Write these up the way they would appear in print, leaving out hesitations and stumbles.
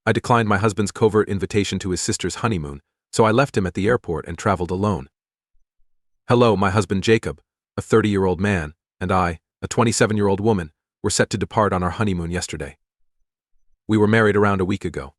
I declined my husband's covert invitation to his sister's honeymoon, so I left him at the airport and traveled alone. Hello, my husband Jacob, a 30-year-old man, and I, a 27-year-old woman, were set to depart on our honeymoon yesterday. We were married around a week ago.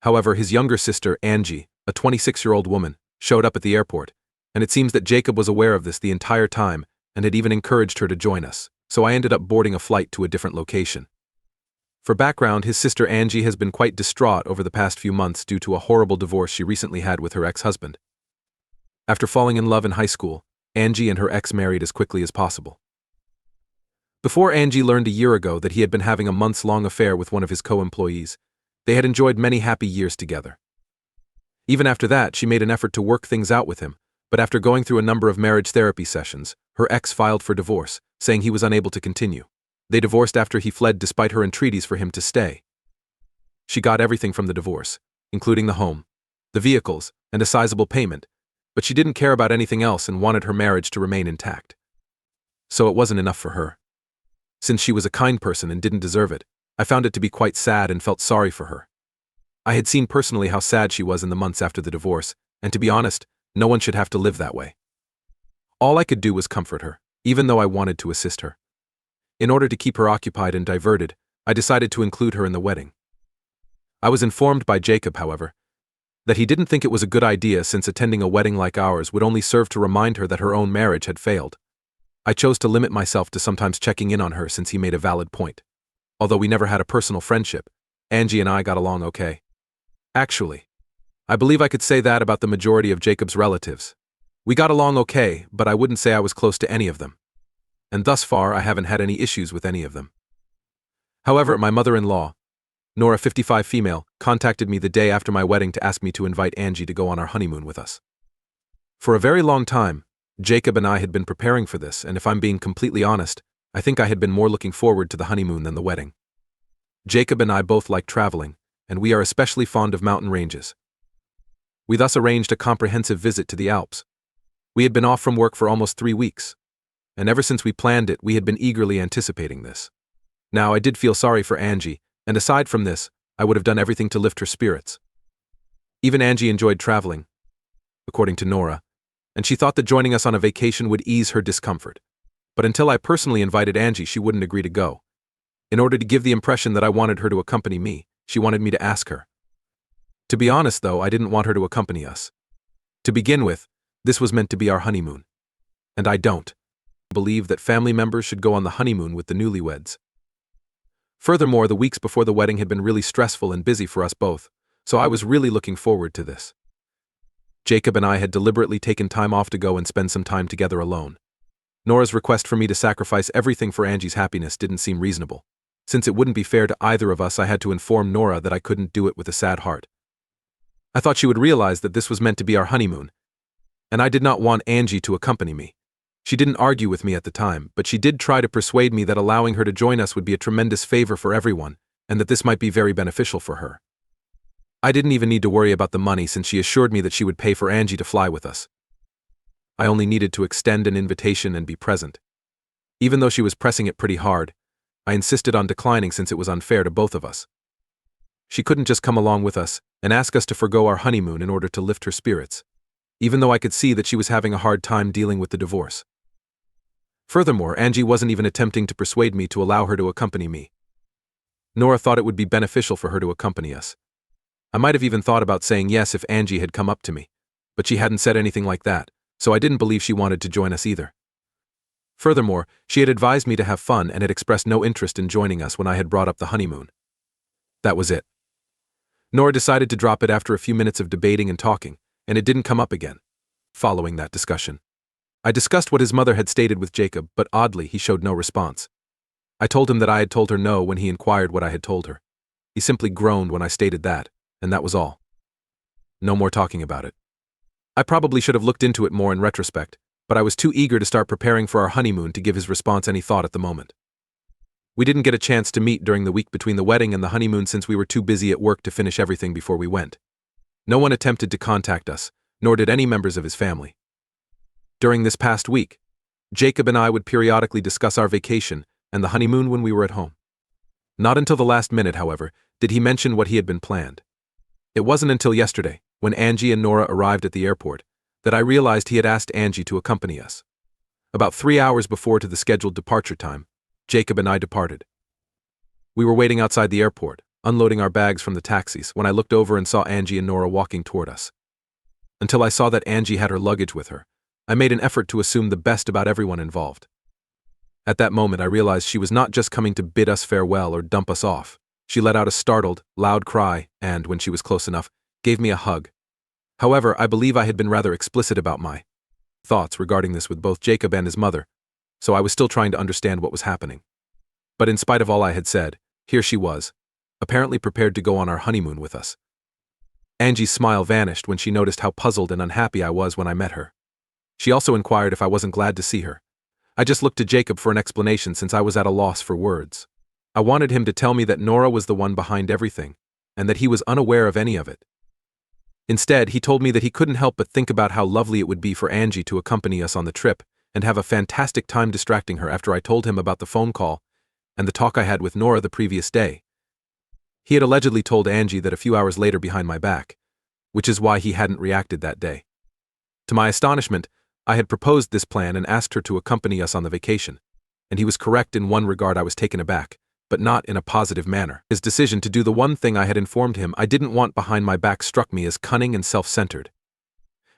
However, his younger sister, Angie, a 26-year-old woman, showed up at the airport, and it seems that Jacob was aware of this the entire time and had even encouraged her to join us, so I ended up boarding a flight to a different location. For background, his sister Angie has been quite distraught over the past few months due to a horrible divorce she recently had with her ex-husband. After falling in love in high school, Angie and her ex married as quickly as possible. Before Angie learned a year ago that he had been having a months-long affair with one of his co-employees, they had enjoyed many happy years together. Even after that, she made an effort to work things out with him, but after going through a number of marriage therapy sessions, her ex filed for divorce, saying he was unable to continue. They divorced after he fled despite her entreaties for him to stay. She got everything from the divorce, including the home, the vehicles, and a sizable payment, but she didn't care about anything else and wanted her marriage to remain intact. So it wasn't enough for her. Since she was a kind person and didn't deserve it, I found it to be quite sad and felt sorry for her. I had seen personally how sad she was in the months after the divorce, and to be honest, no one should have to live that way. All I could do was comfort her, even though I wanted to assist her. In order to keep her occupied and diverted, I decided to include her in the wedding. I was informed by Jacob, however, that he didn't think it was a good idea since attending a wedding like ours would only serve to remind her that her own marriage had failed. I chose to limit myself to sometimes checking in on her since he made a valid point. Although we never had a personal friendship, Angie and I got along okay. Actually, I believe I could say that about the majority of Jacob's relatives. We got along okay, but I wouldn't say I was close to any of them. And thus far, I haven't had any issues with any of them. However, my mother-in-law, Nora, 55 female, contacted me the day after my wedding to ask me to invite Angie to go on our honeymoon with us. For a very long time, Jacob and I had been preparing for this, and if I'm being completely honest, I think I had been more looking forward to the honeymoon than the wedding. Jacob and I both like traveling, and we are especially fond of mountain ranges. We thus arranged a comprehensive visit to the Alps. We had been off from work for almost 3 weeks, and ever since we planned it, we had been eagerly anticipating this. Now, I did feel sorry for Angie, and aside from this, I would have done everything to lift her spirits. Even Angie enjoyed traveling, according to Nora, and she thought that joining us on a vacation would ease her discomfort. But until I personally invited Angie, she wouldn't agree to go. In order to give the impression that I wanted her to accompany me, she wanted me to ask her. To be honest, though, I didn't want her to accompany us. To begin with, this was meant to be our honeymoon. And I don't believe that family members should go on the honeymoon with the newlyweds. Furthermore, the weeks before the wedding had been really stressful and busy for us both, so I was really looking forward to this. Jacob and I had deliberately taken time off to go and spend some time together alone. Nora's request for me to sacrifice everything for Angie's happiness didn't seem reasonable. Since it wouldn't be fair to either of us, I had to inform Nora that I couldn't do it with a sad heart. I thought she would realize that this was meant to be our honeymoon, and I did not want Angie to accompany me. She didn't argue with me at the time, but she did try to persuade me that allowing her to join us would be a tremendous favor for everyone, and that this might be very beneficial for her. I didn't even need to worry about the money since she assured me that she would pay for Angie to fly with us. I only needed to extend an invitation and be present. Even though she was pressing it pretty hard, I insisted on declining since it was unfair to both of us. She couldn't just come along with us and ask us to forgo our honeymoon in order to lift her spirits, even though I could see that she was having a hard time dealing with the divorce. Furthermore, Angie wasn't even attempting to persuade me to allow her to accompany me. Nora thought it would be beneficial for her to accompany us. I might have even thought about saying yes if Angie had come up to me, but she hadn't said anything like that, so I didn't believe she wanted to join us either. Furthermore, she had advised me to have fun and had expressed no interest in joining us when I had brought up the honeymoon. That was it. Nora decided to drop it after a few minutes of debating and talking, and it didn't come up again. Following that discussion, I discussed what his mother had stated with Jacob, but oddly, he showed no response. I told him that I had told her no when he inquired what I had told her. He simply groaned when I stated that, and that was all. No more talking about it. I probably should have looked into it more in retrospect, but I was too eager to start preparing for our honeymoon to give his response any thought at the moment. We didn't get a chance to meet during the week between the wedding and the honeymoon since we were too busy at work to finish everything before we went. No one attempted to contact us, nor did any members of his family. During this past week, Jacob and I would periodically discuss our vacation and the honeymoon when we were at home. Not until the last minute, however, Did he mention what he had been planned? It wasn't until yesterday, when Angie and Nora arrived at the airport, that I realized he had asked Angie to accompany us. About 3 hours before to the scheduled departure time, Jacob and I departed. We were waiting outside the airport, unloading our bags from the taxis, when I looked over and saw Angie and Nora walking toward us. Until I saw that Angie had her luggage with her, I made an effort to assume the best about everyone involved. At that moment I realized she was not just coming to bid us farewell or dump us off. She let out a startled, loud cry and, when she was close enough, gave me a hug. However, I believe I had been rather explicit about my thoughts regarding this with both Jacob and his mother, so I was still trying to understand what was happening. But in spite of all I had said, here she was, apparently prepared to go on our honeymoon with us. Angie's smile vanished when she noticed how puzzled and unhappy I was when I met her. She also inquired if I wasn't glad to see her. I just looked to Jacob for an explanation since I was at a loss for words. I wanted him to tell me that Nora was the one behind everything, and that he was unaware of any of it. Instead, he told me that he couldn't help but think about how lovely it would be for Angie to accompany us on the trip and have a fantastic time distracting her after I told him about the phone call and the talk I had with Nora the previous day. He had allegedly told Angie that a few hours later behind my back, which is why he hadn't reacted that day. To my astonishment, I had proposed this plan and asked her to accompany us on the vacation, and he was correct in one regard. I was taken aback, but not in a positive manner. His decision to do the one thing I had informed him I didn't want behind my back struck me as cunning and self-centered.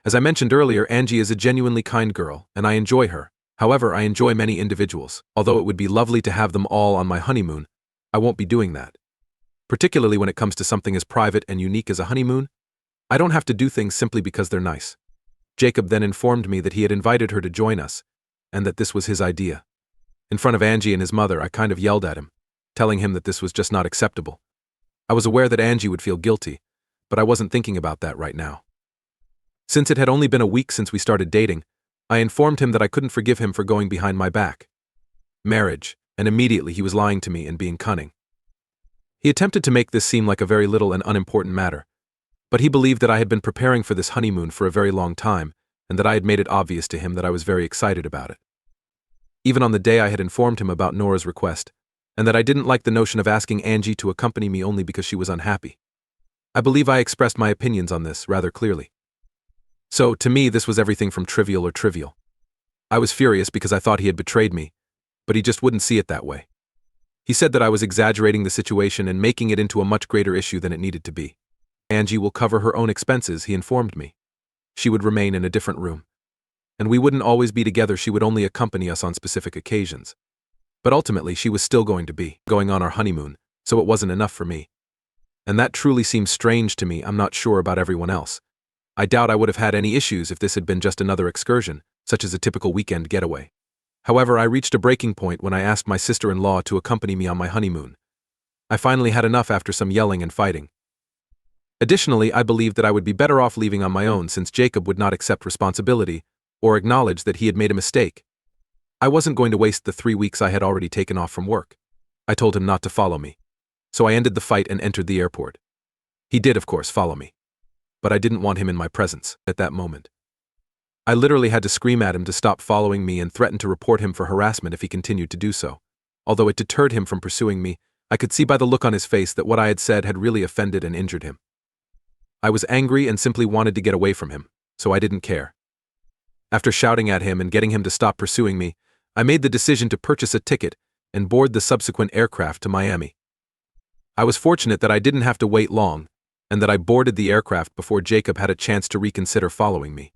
As I mentioned earlier, Angie is a genuinely kind girl, and I enjoy her. However, I enjoy many individuals. Although it would be lovely to have them all on my honeymoon, I won't be doing that. Particularly when it comes to something as private and unique as a honeymoon, I don't have to do things simply because they're nice. Jacob then informed me that he had invited her to join us, and that this was his idea. In front of Angie and his mother, I kind of yelled at him, telling him that this was just not acceptable. I was aware that Angie would feel guilty, but I wasn't thinking about that right now. Since it had only been a week since we started dating, I informed him that I couldn't forgive him for going behind my back. Marriage, and immediately he was lying to me and being cunning. He attempted to make this seem like a very little and unimportant matter, but he believed that I had been preparing for this honeymoon for a very long time, and that I had made it obvious to him that I was very excited about it. Even on the day I had informed him about Nora's request, and that I didn't like the notion of asking Angie to accompany me only because she was unhappy. I believe I expressed my opinions on this rather clearly. So, to me, this was everything from trivial or trivial. I was furious because I thought he had betrayed me, but he just wouldn't see it that way. He said that I was exaggerating the situation and making it into a much greater issue than it needed to be. Angie will cover her own expenses, he informed me. She would remain in a different room. And we wouldn't always be together, she would only accompany us on specific occasions. But ultimately, she was still going to be going on our honeymoon, so it wasn't enough for me. And that truly seems strange to me. I'm not sure about everyone else. I doubt I would have had any issues if this had been just another excursion, such as a typical weekend getaway. However, I reached a breaking point when I asked my sister-in-law to accompany me on my honeymoon. I finally had enough after some yelling and fighting. Additionally, I believed that I would be better off leaving on my own since Jacob would not accept responsibility or acknowledge that he had made a mistake. I wasn't going to waste the 3 weeks I had already taken off from work. I told him not to follow me. So I ended the fight and entered the airport. He did, of course, follow me. But I didn't want him in my presence at that moment. I literally had to scream at him to stop following me and threaten to report him for harassment if he continued to do so. Although it deterred him from pursuing me, I could see by the look on his face that what I had said had really offended and injured him. I was angry and simply wanted to get away from him, so I didn't care. After shouting at him and getting him to stop pursuing me, I made the decision to purchase a ticket and board the subsequent aircraft to Miami. I was fortunate that I didn't have to wait long, and that I boarded the aircraft before Jacob had a chance to reconsider following me.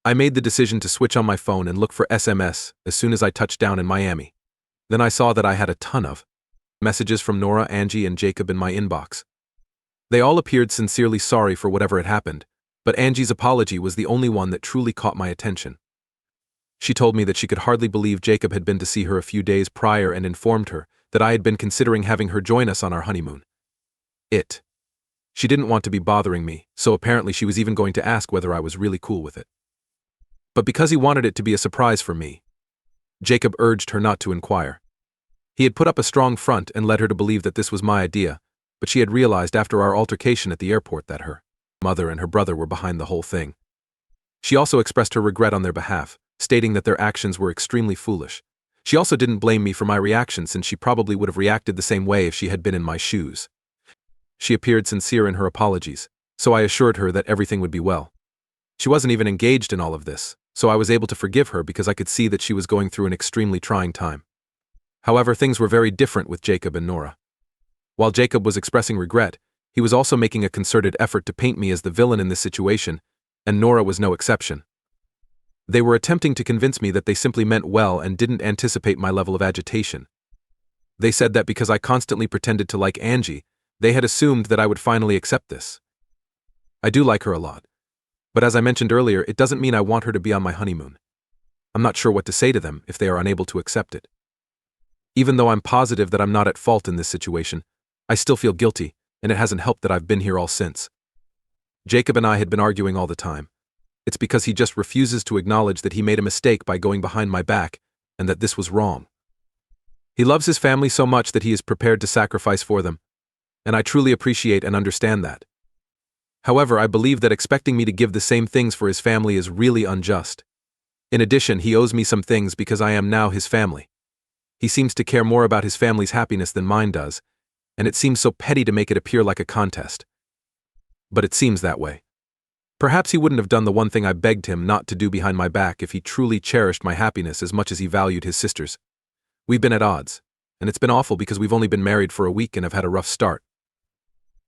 I made the decision to switch on my phone and look for SMS as soon as I touched down in Miami. Then I saw that I had a ton of messages from Nora, Angie, and Jacob in my inbox. They all appeared sincerely sorry for whatever had happened, but Angie's apology was the only one that truly caught my attention. She told me that she could hardly believe Jacob had been to see her a few days prior and informed her that I had been considering having her join us on our honeymoon. She didn't want to be bothering me, so apparently she was even going to ask whether I was really cool with it. But because he wanted it to be a surprise for me, Jacob urged her not to inquire. He had put up a strong front and led her to believe that this was my idea, but she had realized after our altercation at the airport that her mother and her brother were behind the whole thing. She also expressed her regret on their behalf, stating that their actions were extremely foolish. She also didn't blame me for my reaction since she probably would have reacted the same way if she had been in my shoes. She appeared sincere in her apologies, so I assured her that everything would be well. She wasn't even engaged in all of this, so I was able to forgive her because I could see that she was going through an extremely trying time. However, things were very different with Jacob and Nora. While Jacob was expressing regret, he was also making a concerted effort to paint me as the villain in this situation, and Nora was no exception. They were attempting to convince me that they simply meant well and didn't anticipate my level of agitation. They said that because I constantly pretended to like Angie, they had assumed that I would finally accept this. I do like her a lot. But as I mentioned earlier, it doesn't mean I want her to be on my honeymoon. I'm not sure what to say to them if they are unable to accept it. Even though I'm positive that I'm not at fault in this situation, I still feel guilty, and it hasn't helped that I've been here all since. Jacob and I had been arguing all the time. It's because he just refuses to acknowledge that he made a mistake by going behind my back, and that this was wrong. He loves his family so much that he is prepared to sacrifice for them, and I truly appreciate and understand that. However, I believe that expecting me to give the same things for his family is really unjust. In addition, he owes me some things because I am now his family. He seems to care more about his family's happiness than mine does, and it seems so petty to make it appear like a contest. But it seems that way. Perhaps he wouldn't have done the one thing I begged him not to do behind my back if he truly cherished my happiness as much as he valued his sister's. We've been at odds, and it's been awful because we've only been married for a week and have had a rough start.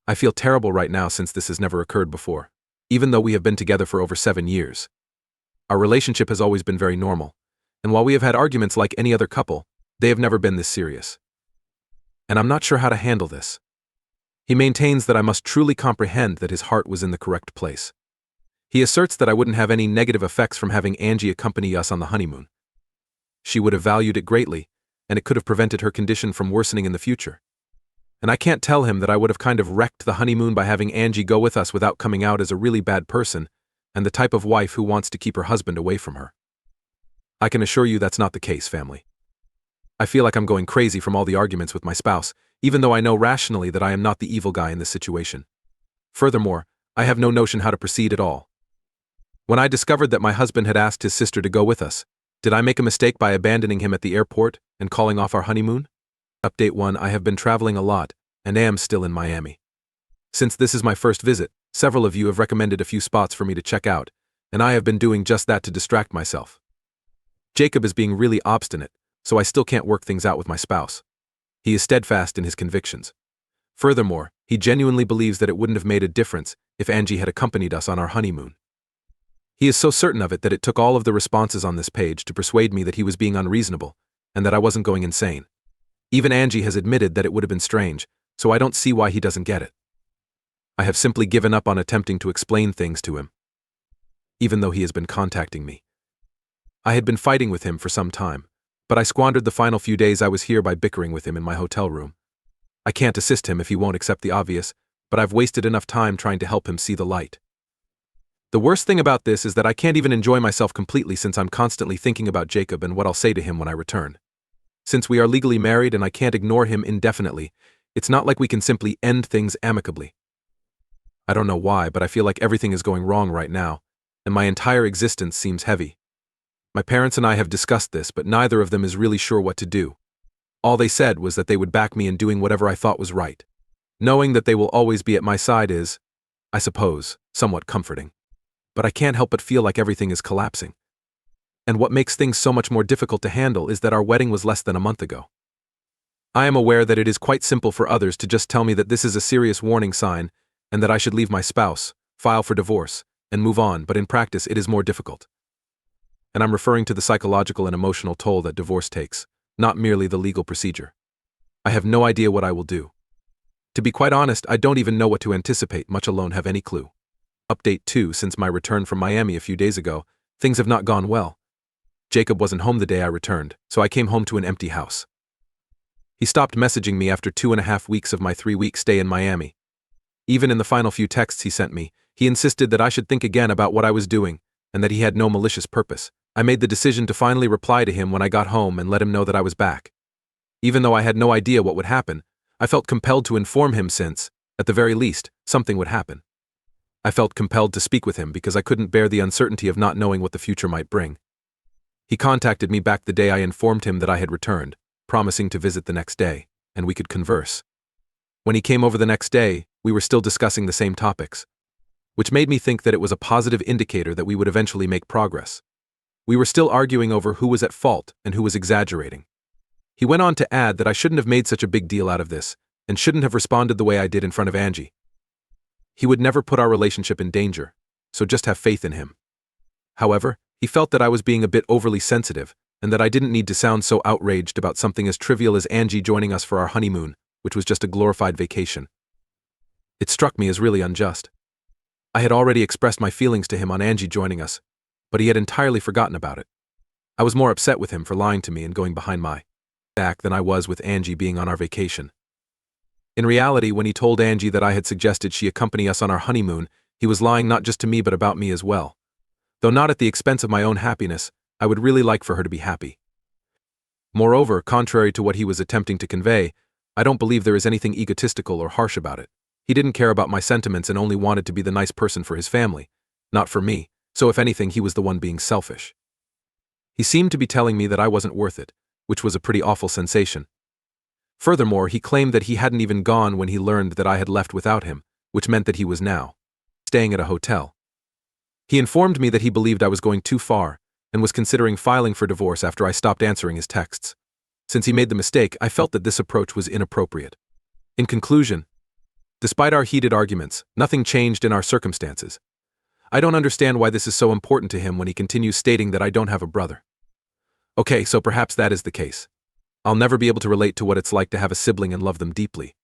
I feel terrible right now since this has never occurred before, even though we have been together for over 7 years. Our relationship has always been very normal, and while we have had arguments like any other couple, they have never been this serious. And I'm not sure how to handle this. He maintains that I must truly comprehend that his heart was in the correct place. He asserts that I wouldn't have any negative effects from having Angie accompany us on the honeymoon. She would have valued it greatly, and it could have prevented her condition from worsening in the future. And I can't tell him that I would have kind of wrecked the honeymoon by having Angie go with us without coming out as a really bad person and the type of wife who wants to keep her husband away from her. I can assure you that's not the case, family. I feel like I'm going crazy from all the arguments with my spouse, even though I know rationally that I am not the evil guy in this situation. Furthermore, I have no notion how to proceed at all. When I discovered that my husband had asked his sister to go with us, did I make a mistake by abandoning him at the airport and calling off our honeymoon? Update 1: I have been traveling a lot and am still in Miami. Since this is my first visit, several of you have recommended a few spots for me to check out, and I have been doing just that to distract myself. Jacob is being really obstinate, so I still can't work things out with my spouse. He is steadfast in his convictions. Furthermore, he genuinely believes that it wouldn't have made a difference if Angie had accompanied us on our honeymoon. He is so certain of it that it took all of the responses on this page to persuade me that he was being unreasonable and that I wasn't going insane. Even Angie has admitted that it would have been strange, so I don't see why he doesn't get it. I have simply given up on attempting to explain things to him, even though he has been contacting me. I had been fighting with him for some time, but I squandered the final few days I was here by bickering with him in my hotel room. I can't assist him if he won't accept the obvious, but I've wasted enough time trying to help him see the light. The worst thing about this is that I can't even enjoy myself completely since I'm constantly thinking about Jacob and what I'll say to him when I return. Since we are legally married and I can't ignore him indefinitely, it's not like we can simply end things amicably. I don't know why, but I feel like everything is going wrong right now, and my entire existence seems heavy. My parents and I have discussed this, but neither of them is really sure what to do. All they said was that they would back me in doing whatever I thought was right. Knowing that they will always be at my side is, I suppose, somewhat comforting. But I can't help but feel like everything is collapsing. And what makes things so much more difficult to handle is that our wedding was less than a month ago. I am aware that it is quite simple for others to just tell me that this is a serious warning sign and that I should leave my spouse, file for divorce, and move on, but in practice it is more difficult. And I'm referring to the psychological and emotional toll that divorce takes, not merely the legal procedure. I have no idea what I will do. To be quite honest, I don't even know what to anticipate, much alone have any clue. Update 2: Since my return from Miami a few days ago, things have not gone well. Jacob wasn't home the day I returned, so I came home to an empty house. He stopped messaging me after 2.5 weeks of my 3-week stay in Miami. Even in the final few texts he sent me, he insisted that I should think again about what I was doing, and that he had no malicious purpose. I made the decision to finally reply to him when I got home and let him know that I was back. Even though I had no idea what would happen, I felt compelled to inform him since, at the very least, something would happen. I felt compelled to speak with him because I couldn't bear the uncertainty of not knowing what the future might bring. He contacted me back the day I informed him that I had returned, promising to visit the next day, and we could converse. When he came over the next day, we were still discussing the same topics, which made me think that it was a positive indicator that we would eventually make progress. We were still arguing over who was at fault and who was exaggerating. He went on to add that I shouldn't have made such a big deal out of this, and shouldn't have responded the way I did in front of Angie. He would never put our relationship in danger, so just have faith in him. However, he felt that I was being a bit overly sensitive, and that I didn't need to sound so outraged about something as trivial as Angie joining us for our honeymoon, which was just a glorified vacation. It struck me as really unjust. I had already expressed my feelings to him on Angie joining us, but he had entirely forgotten about it. I was more upset with him for lying to me and going behind my back than I was with Angie being on our vacation. In reality, when he told Angie that I had suggested she accompany us on our honeymoon, he was lying not just to me but about me as well. Though not at the expense of my own happiness, I would really like for her to be happy. Moreover, contrary to what he was attempting to convey, I don't believe there is anything egotistical or harsh about it. He didn't care about my sentiments and only wanted to be the nice person for his family, not for me, so if anything he was the one being selfish. He seemed to be telling me that I wasn't worth it, which was a pretty awful sensation. Furthermore, he claimed that he hadn't even gone when he learned that I had left without him, which meant that he was now staying at a hotel. He informed me that he believed I was going too far, and was considering filing for divorce after I stopped answering his texts. Since he made the mistake, I felt that this approach was inappropriate. In conclusion, despite our heated arguments, nothing changed in our circumstances. I don't understand why this is so important to him when he continues stating that I don't have a brother. Okay, so perhaps that is the case. I'll never be able to relate to what it's like to have a sibling and love them deeply.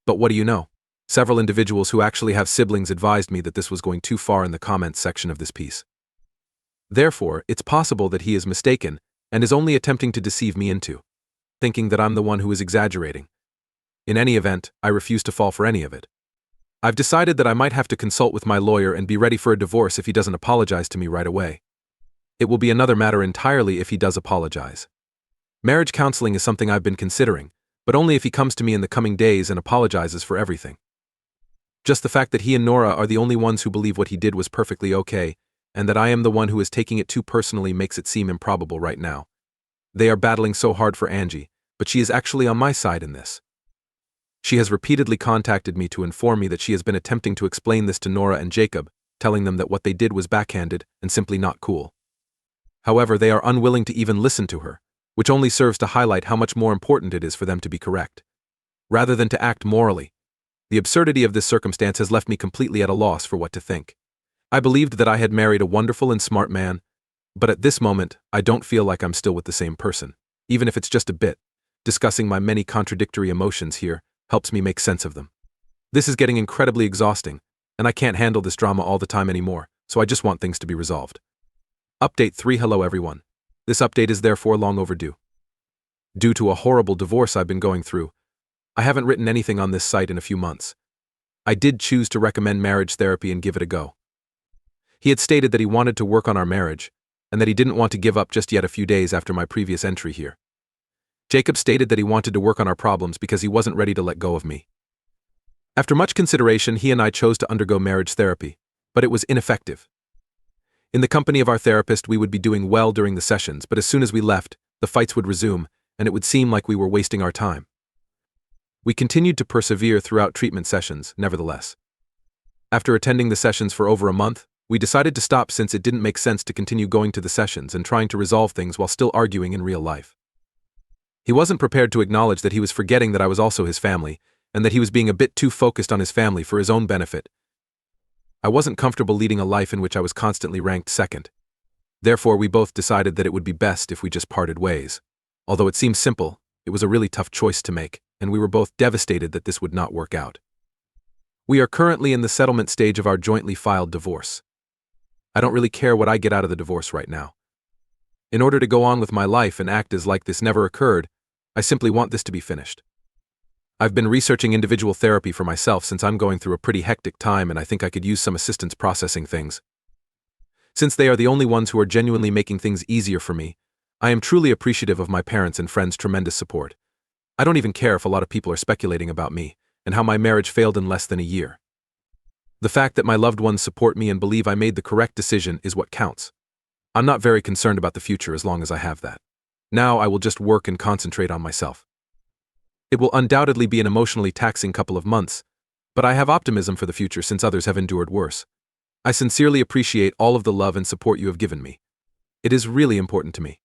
But what do you know? Several individuals who actually have siblings advised me that this was going too far in the comments section of this piece. Therefore, it's possible that he is mistaken and is only attempting to deceive me into thinking that I'm the one who is exaggerating. In any event, I refuse to fall for any of it. I've decided that I might have to consult with my lawyer and be ready for a divorce if he doesn't apologize to me right away. It will be another matter entirely if he does apologize. Marriage counseling is something I've been considering, but only if he comes to me in the coming days and apologizes for everything. Just the fact that he and Nora are the only ones who believe what he did was perfectly okay, and that I am the one who is taking it too personally makes it seem improbable right now. They are battling so hard for Angie, but she is actually on my side in this. She has repeatedly contacted me to inform me that she has been attempting to explain this to Nora and Jacob, telling them that what they did was backhanded and simply not cool. However, they are unwilling to even listen to her, which only serves to highlight how much more important it is for them to be correct, rather than to act morally. The absurdity of this circumstance has left me completely at a loss for what to think. I believed that I had married a wonderful and smart man, but at this moment, I don't feel like I'm still with the same person, even if it's just a bit. Discussing my many contradictory emotions here helps me make sense of them. This is getting incredibly exhausting, and I can't handle this drama all the time anymore, so I just want things to be resolved. Update 3. Hello everyone. This update is therefore long overdue. Due to a horrible divorce I've been going through, I haven't written anything on this site in a few months. I did choose to recommend marriage therapy and give it a go. He had stated that he wanted to work on our marriage, and that he didn't want to give up just yet a few days after my previous entry here. Jacob stated that he wanted to work on our problems because he wasn't ready to let go of me. After much consideration, he and I chose to undergo marriage therapy, but it was ineffective. In the company of our therapist, we would be doing well during the sessions, but as soon as we left, the fights would resume, and it would seem like we were wasting our time. We continued to persevere throughout treatment sessions, nevertheless. After attending the sessions for over a month, we decided to stop since it didn't make sense to continue going to the sessions and trying to resolve things while still arguing in real life. He wasn't prepared to acknowledge that he was forgetting that I was also his family, and that he was being a bit too focused on his family for his own benefit. I wasn't comfortable leading a life in which I was constantly ranked second. Therefore, we both decided that it would be best if we just parted ways. Although it seems simple, it was a really tough choice to make, and we were both devastated that this would not work out. We are currently in the settlement stage of our jointly filed divorce. I don't really care what I get out of the divorce right now. In order to go on with my life and act as like this never occurred, I simply want this to be finished. I've been researching individual therapy for myself since I'm going through a pretty hectic time and I think I could use some assistance processing things. Since they are the only ones who are genuinely making things easier for me, I am truly appreciative of my parents' and friends' tremendous support. I don't even care if a lot of people are speculating about me and how my marriage failed in less than a year. The fact that my loved ones support me and believe I made the correct decision is what counts. I'm not very concerned about the future as long as I have that. Now I will just work and concentrate on myself. It will undoubtedly be an emotionally taxing couple of months, but I have optimism for the future since others have endured worse. I sincerely appreciate all of the love and support you have given me. It is really important to me.